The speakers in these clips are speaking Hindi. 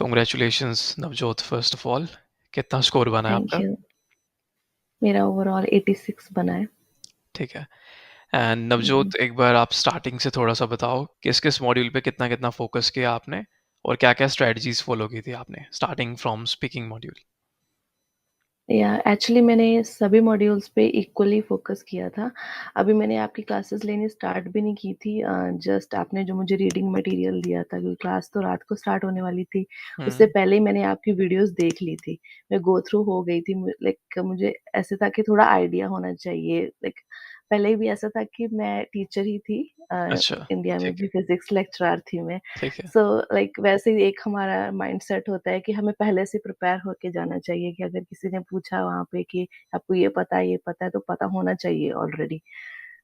Congratulations Navjot, first of all. कितना स्कोर बना है थैंक आपका? यू। मेरा ओवरऑल 86 बना है। ठीक है। एंड हम्म। नवजोत, एक बार आप स्टार्टिंग से थोड़ा सा बताओ, किस किस मॉड्यूल पे कितना कितना फोकस किया आपने, और क्या क्या स्ट्रेटजीज फॉलो की थी आपने स्टार्टिंग फ्रॉम स्पीकिंग मॉड्यूल? या एक्चुअली मैंने सभी मॉड्यूल्स पे इक्वली फोकस किया था। अभी मैंने आपकी क्लासेस लेनी स्टार्ट भी नहीं की थी। जस्ट आपने जो मुझे रीडिंग मटेरियल दिया था, क्योंकि क्लास तो रात को स्टार्ट होने वाली थी, उससे हम्म। पहले ही मैंने आपकी वीडियोस देख ली थी। मैं गो थ्रू हो गई थी। लाइक मुझे ऐसे था कि थोड़ा आइडिया होना चाहिए। लाइक पहले भी ऐसा था कि मैं टीचर ही थी। अच्छा। इंडिया में ठीक भी है। फिजिक्स लेक्चरर थी मैं। ठीक है। सो लाइक वैसे ही एक हमारा माइंड सेट होता है कि हमें पहले से प्रिपेयर होके जाना चाहिए, कि अगर किसी ने पूछा वहाँ पे कि आपको ये पता है, तो पता होना चाहिए ऑलरेडी।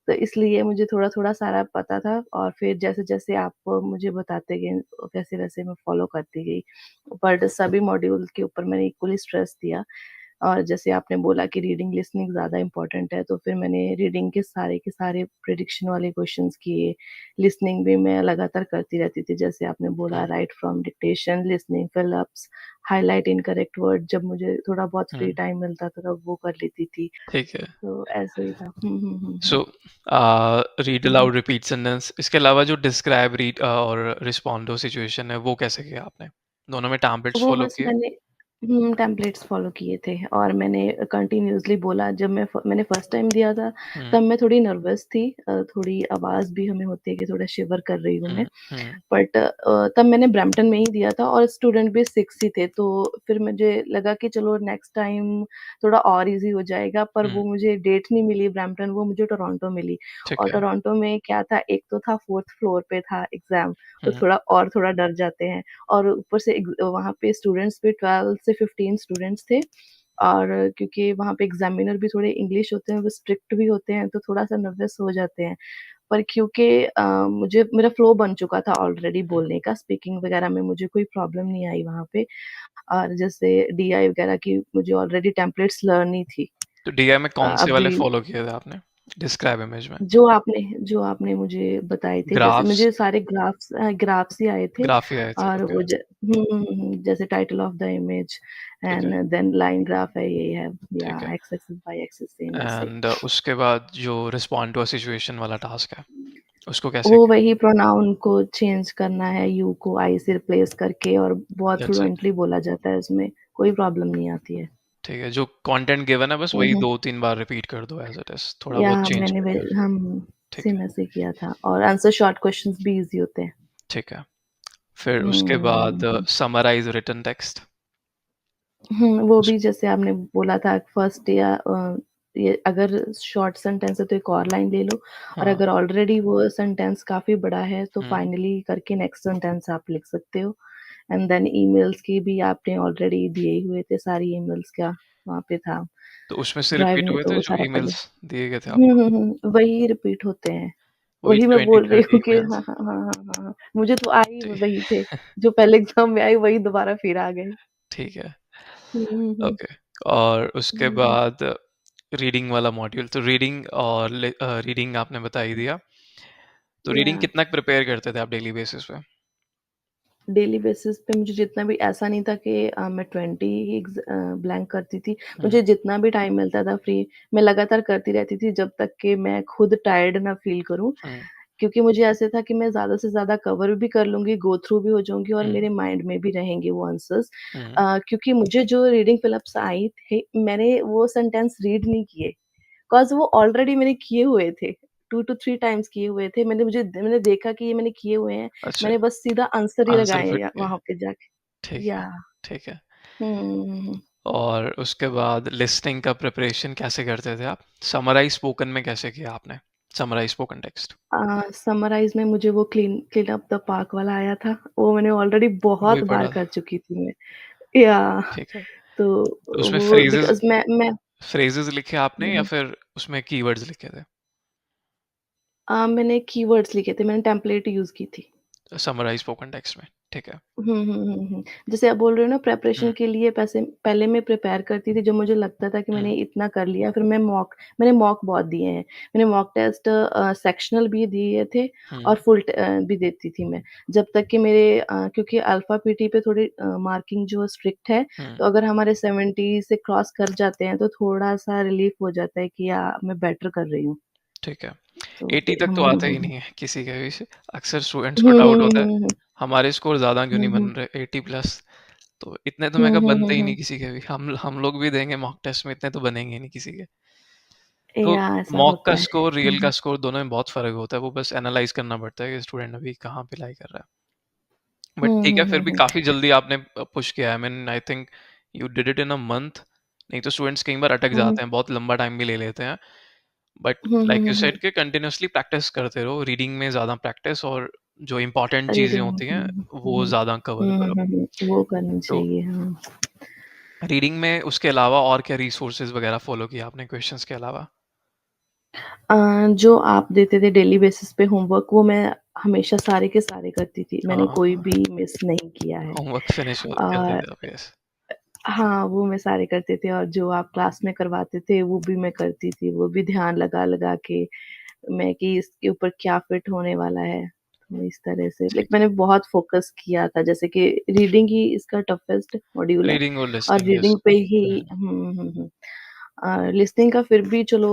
तो इसलिए मुझे थोड़ा-थोड़ा सारा पता था, और फिर जैसे-जैसे आप मुझे बताते गए, वैसे-वैसे मैं फॉलो करती गई। बट सभी मॉड्यूल के ऊपर मैंने इक्वली स्ट्रेस दिया। और जैसे आपने बोला कि रीडिंग लिसनिंग ज़्यादा इम्पोर्टेंट है, तो फिर मैंने रीडिंग के सारे प्रिडिक्शन वाले क्वेश्चंस किए। लिसनिंग भी मैं लगातार करती रहती थी, जैसे आपने बोला hmm. Right from dictation, listening fill ups, highlight incorrect word, जब मुझे थोड़ा बहुत फ्री हम्म। टाइम मिलता था तब वो कर लेती थी। ठीक है। तो ऐसे ही था। सो रीड हुँ। अलाउड, रिपीट सेंटेंस, इसके अलावा जो डिस्क्राइब, रीड और रिस्पोंडो सिचुएशन है, वो कैसे किया आपने? दोनों में टैम्पलेट्स वो फॉलो बस किए? मैंने टेम्पलेट्स फ़ॉलो किए थे, और मैंने कंटिन्यूअसली बोला। जब मैंने फर्स्ट टाइम दिया था, हम्म। तब मैं थोड़ी नर्वस थी। थोड़ी आवाज़ भी हमें होती है कि थोड़ा शिवर कर रही हूँ मैं। हम्म। हम्म। बट तब मैंने ब्रैम्पटन में ही दिया था, और स्टूडेंट भी 6 ही थे, तो फिर मुझे लगा कि चलो नेक्स्ट टाइम थोड़ा और ईज़ी हो जाएगा। पर वो हम्म। मुझे डेट नहीं मिली ब्रैम्पटन, वो मुझे टोरंटो मिली। ठीक और है। टोरंटो में क्या था, एक तो था 4th फ्लोर पे था एग्ज़ाम, तो हम्म। थोड़ा डर जाते हैं। और ऊपर से वहाँ पे स्टूडेंट्स भी 12 से 15 स्टूडेंट्स थे। और क्योंकि वहाँ पे एग्ज़ामिनर भी थोड़े इंग्लिश होते हैं, वो स्ट्रिक्ट भी होते हैं, तो थोड़ा-सा नर्वस हो जाते हैं। पर क्योंकि मुझे मेरा फ्लो बन चुका था ऑलरेडी हम्म। बोलने का, स्पीकिंग वगैरह में मुझे कोई प्रॉब्लम नहीं आई वहाँ पे। और जैसे डीआई वगैरह की मुझे ऑलरेडी टेम्पलेट्स लर्न ही थी। तो डीआई में कौन से वाले अभी फॉलो किए थे आपने डिस्क्राइब इमेज में? जो आपने मुझे बताए थे, जैसे ग्राफ्स? मुझे सारे ग्राफ्स ही आए थे। ग्राफ ही आए थे, और ओके। वो जैसे टाइटल ऑफ द इमेज, ठीक है। एंड देन लाइन ग्राफ है, ये है, या ठीक है। X axis Y axis same ऐसे। एंड उसके बाद जो रिस्पॉन्ड टू अ सिचुएशन वाला टास्क है, उसको कैसे वो किया? वही प्रोनाउन को चेंज करना है, यू को आई से रिप्लेस करके, और बहुत दैट्स इट। फ्लुएंटली बोला जाता है उसमें, कोई प्रॉब्लम नहीं आती है। ठीक है, जो कंटेंट गिवन है बस हुँ, वही हुँ। 2-3 बार रिपीट कर दो एज़ इट इज़, थोड़ा या बहुत चेंज मैंने करके। वही हम ठीक सेम है। ऐसे किया था, और आंसर शॉर्ट क्वेश्चंस भी ईज़ी होते हैं। ठीक है। फिर उसके बाद हुँ। Summarise written text. वो उस भी जैसे आपने बोला था फर्स्ट, या ये अगर शॉर्ट सेंटेंस है तो एक और लाइन ले लो, और हाँ। अगर ऑलरेडी वो सेंटेंस काफ़ी बड़ा है, तो हुँ। फाइनली करके नेक्स्ट सेंटेंस आप लिख सकते हो। एंड देन ईमेल्स की भी आपने ऑलरेडी दिए ही हुए थे, सारी ईमेल्स का वहाँ पे था। तो उसमें से ड्राइव रिपीट में हुए तो थे वो जो सारा पहले। ईमेल्स दिए गए थे आपको? वही रिपीट होते हैं। वही वही मैं बोल रही 20-30 हूँ कि ईमेल्स? हाँ, हाँ, हाँ, हाँ, हाँ, हाँ। मुझे तो आए ही जी। वही थे, जो पहले एग्ज़ाम में आए वही दोबारा फिर आ गए। ठीक है। हुँ, हुँ, हुँ। ओके। और उसके हुँ। बाद रीडिंग वाला मॉड्यूल, तो रीडिंग और रीडिंग आपने बता ही दिया। तो या रीडिंग कितना प्रिपेयर करते थे आप डेली बेसिस पे? डेली बेसिस पे मुझे जितना भी, ऐसा नहीं था कि मैं 20 ही ब्लैंक करती थी। हुँ। मुझे जितना भी टाइम मिलता था फ्री, मैं लगातार करती रहती थी, जब तक कि मैं खुद टायर्ड ना फ़ील करूँ। हुँ। क्योंकि मुझे ऐसे था कि मैं ज़्यादा से ज़्यादा कवर भी कर लूँगी, गो थ्रू भी हो जाऊँगी, और हुँ। मेरे माइंड में भी रहेंगे वो आंसर्स। हुँ। क्योंकि मुझे जो रीडिंग फ़िलअप्स आई थे, मैंने वो सेंटेंस रीड नहीं किए। 'कॉज़ वो ऑलरेडी मैंने किए हुए थे। 2 टू 3 टाइम्स किए हुए थे। मैंने देखा कि ये मैंने किए हुए हैं। अच्छा, मैंने बस सीधा आंसर ही आंसर लगाए हैं फिट किया। वहाँ पे जाके। ठीक है। या ठीक है। हुँ। और उसके बाद लिसनिंग का प्रिपरेशन कैसे करते थे आप? समराइज़ स्पोकन में कैसे किया आपने? Summarise spoken text? समराइज़ में मुझे वो क्लीन अप द पार्क वाला आया था। वो मैंने ऑलरेडी वही बहुत बार पढ़ा कर था। चुकी थी मैं। या ठीक है। तो तो उसमें वो फ्रेजेज़ बिकॉज़ मैं फ्रेजेज़ लिखे आपने या हुँ। फिर उसमें कीवर्ड्स लिखे थे? मैंने कीवर्ड्स लिखे थे, मैंने टेम्पलेट यूज़ की थी। समराइज़ स्पोकन टेक्स्ट में। ठीक है। जैसे आप बोल रहे हो ना हुँ, प्रिपरेशन के लिए पैसे पहले मैं प्रिपेयर करती थी, जब मुझे लगता था कि हुँ, मैंने इतना कर लिया, फिर मैंने मॉक बहुत दिए हैं। मैंने मॉक टेस्ट सेक्शनल भी दिए थे हुँ, और फुल भी देती थी मैं। जब तक कि क्योंकि अल्फा पीटी पे थोड़ी मार्किंग जो स्ट्रिक्ट है, हुँ, तो अगर हमारे 70 से क्रॉस कर जाते हैं, तो थोड़ा-सा रिलीफ हो जाता है कि मैं बेटर कर रही हूँ। ठीक है। तो 80 फिर तक तो आता ही नहीं है किसी के भी से। अक्सर स्टूडेंट्स को हुँ, डाउट हुँ, होता है, हुँ, हुँ, हमारे स्कोर ज़्यादा क्यों हुँ, नहीं हुँ, बन रहे 80 प्लस। तो इतने तो मैं हुँ, कहा हुँ, बनते हुँ, ही नहीं हुँ। किसी के भी। हम लोग भी देंगे मॉक टेस्ट में, इतने तो बनेंगे ही नहीं किसी के। तो या ऐसा मॉक का होता है। स्कोर, हुँ, रियल का हुँ। स्कोर दोनों में बहुत फ़र्क होता है। वो बस एनालाइज़ करना पड़ता है कि स्टूडेंट अभी कहाँ पे लाई कर रहा है। बट हुँ, ठीक है, हुँ, फिर हुँ, भी हुँ। काफ़ी जल्दी आपने पुश किया है। I mean I think you did it in a month. नहीं तो स्टूडेंट्स कई बार अटक हुँ, जाते हैं, बहुत लंबा टाइम भी ले लेते हैं। But hmm, hmm, like you hmm, said hmm. कि कंटिन्यूअसली प्रैक्टिस करते रहो, रीडिंग में ज़्यादा प्रैक्टिस, और जो इम्पोर्टेंट चीज़ें रीडिंग होती हैं, हुँ, वो हुँ, ज़्यादा कवर हुँ, हुँ, करो। हुँ, हुँ। वो करनी तो चाहिए, हाँ। रीडिंग में उसके अलावा और क्या रिसोर्सेज़ वगैरह फ़ॉलो किया आपने क्वेश्चंस के अलावा? जो आप देते थे डेली बेसिस पे होमवर्क, वो मैं हमेशा सारे के सारे करती थी। मैंने हाँ, कोई हाँ। भी मिस नहीं किया है। होमवर्क फिनिश करते और थे आप, यस। हाँ, वो मैं सारे करते थे, और जो आप क्लास में करवाते थे, वो भी मैं करती थी। वो भी ध्यान लगा-लगा के मैं कि इसके ऊपर क्या फिट होने वाला है। तो इस तरह से ठीक मैंने है। बहुत फ़ोकस किया था, जैसे कि रीडिंग ही इसका टफ़ेस्ट मॉड्यूल है, रीडिंग और और लिसनिंग, यस। रीडिंग पे ही हुँ, लिसनिंग का फिर भी चलो,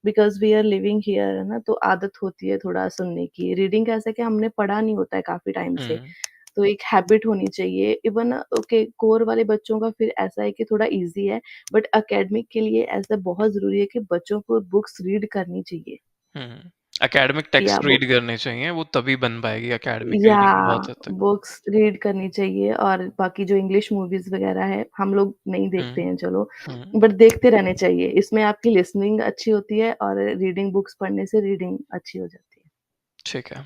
because we are living here है ना, तो आदत होती है थोड़ा सुनने की। रीडिंग का ऐसा है कि हमने पढ़ा नहीं होता है काफ़ी टाइम से, हुँ, तो एक हैबिट होनी चाहिए। इवन ओके, कोर वाले बच्चों का फिर ऐसा है कि थोड़ा ईज़ी है, बट एकेडमिक के लिए ऐसा बहुत ज़रूरी है कि बच्चों को बुक्स रीड करनी चाहिए। हुँ। एकेडमिक या टेक्स्ट वो रीड करने चाहिए, वो तभी बन पाएगी एकेडमिक या रीडिंग बहुत हद तक। बुक्स रीड करनी चाहिए, और बाकी जो इंग्लिश मूवीज़ वग़ैरह है, हम लोग नहीं देखते हुँ, हैं चलो, हुँ। बट देखते रहने चाहिए। इसमें आपकी लिसनिंग अच्छी होती है, और रीडिंग बुक्स पढ़ने से रीडिंग अच्छी हो जाती है। ठीक है,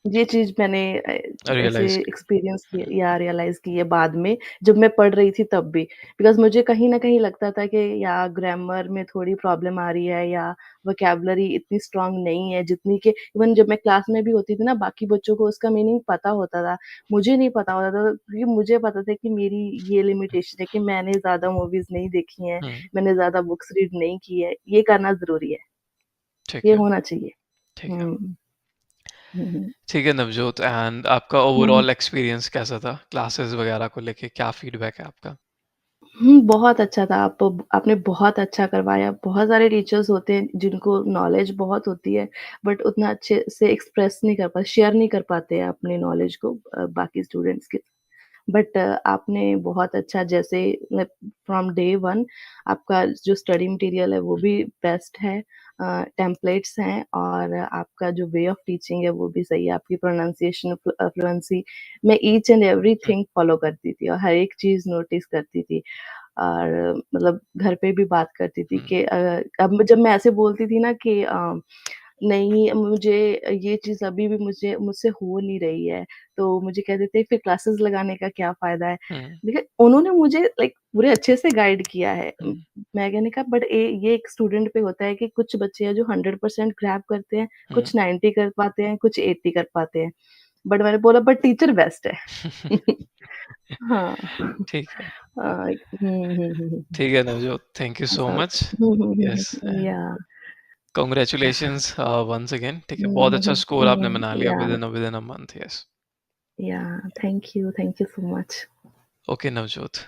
ये चीज़ मैंने ऐसे रियलाइज़ एक्सपीरियंस हुँ, किया या रियलाइज़ की है बाद में, जब मैं पढ़ रही थी तब भी। बिकॉज़ मुझे कहीं न कहीं लगता था कि या ग्रामर में थोड़ी प्रॉब्लम आ रही है, या वोकैब्युलरी इतनी स्ट्रॉन्ग नहीं है जितनी कि इवन जब मैं क्लास में भी होती थी ना, बाकी बच्चों को उसका मीनिंग पता होता था। मुझे नहीं पता होता था, क्योंकि मुझे पता था कि मेरी ये लिमिटेशन है कि मैंने ज़्यादा मूवीज़ नहीं देखी हैं, हुँ, मैंने ज़्यादा बुक्स रीड नहीं की है। ये करना ज़रूरी है, ठीक ये है, होना चाहिए। ठीक है। हुँ। हुँ, हुँ। ठीक है नवजोत, एंड आपका हुँ, हुँ। ओवरऑल एक्सपीरियंस कैसा था? क्लासेस वगैरह को लेके क्या फीडबैक है आपका? बहुत अच्छा था। आपने बहुत अच्छा करवाया। बहुत सारे टीचर्स होते हैं जिनको नॉलेज बहुत होती है, बट उतना अच्छे से एक्सप्रेस नहीं कर पाते, शेयर नहीं कर पाते हैं अपनी नॉलेज को बाकी स्टूडेंट्स के। बट आपने बहुत अच्छा, जैसे फ्रॉम डे 1 आपका जो स्टडी मटेरियल है वो हुँ, भी बेस्ट है। टेम्पलेट्स हैं, और आपका जो वे ऑफ टीचिंग है वो भी सही है। आपकी प्रोनंसिएशन, फ्लुएंसी, मैं each and hmm, everything follow करती थी, और हर एक चीज़ नोटिस करती थी। और मतलब घर पे भी बात करती थी हुँ, कि अब जब मैं ऐसे बोलती थी ना कि नहीं, मुझे ये चीज़ अभी भी मुझसे हो नहीं रही है, तो मुझे कहते थे फिर क्लासेस लगाने का क्या फ़ायदा है? हुँ, देखिए, उन्होंने मुझे लाइक पूरे अच्छे से गाइड किया है। हुँ, मैंने कहा, बट ये एक स्टूडेंट पे होता है कि कुछ बच्चे हैं जो 100% ग्रैब करते हैं, हुँ। कुछ 90 कर पाते हैं, कुछ 80 कर पाते हैं। बट मैंने बोला, बट टीचर बेस्ट है। हाँ। ठीक है, हुँ, हुँ, हुँ, हुँ। ठीक है नवजोत, थैंक यू सो ऐसा मच। होता है। हुँ, हुँ, हुँ, यस, हुँ। या कांग्रेचुलेशंस वन्स अगेन। ठीक है, हुँ, बहुत हुँ, अच्छा हुँ, स्कोर हुँ, आपने हुँ। बना लिया या विदिन अ मंथ, यस। या thank you so much. Okay Navjot.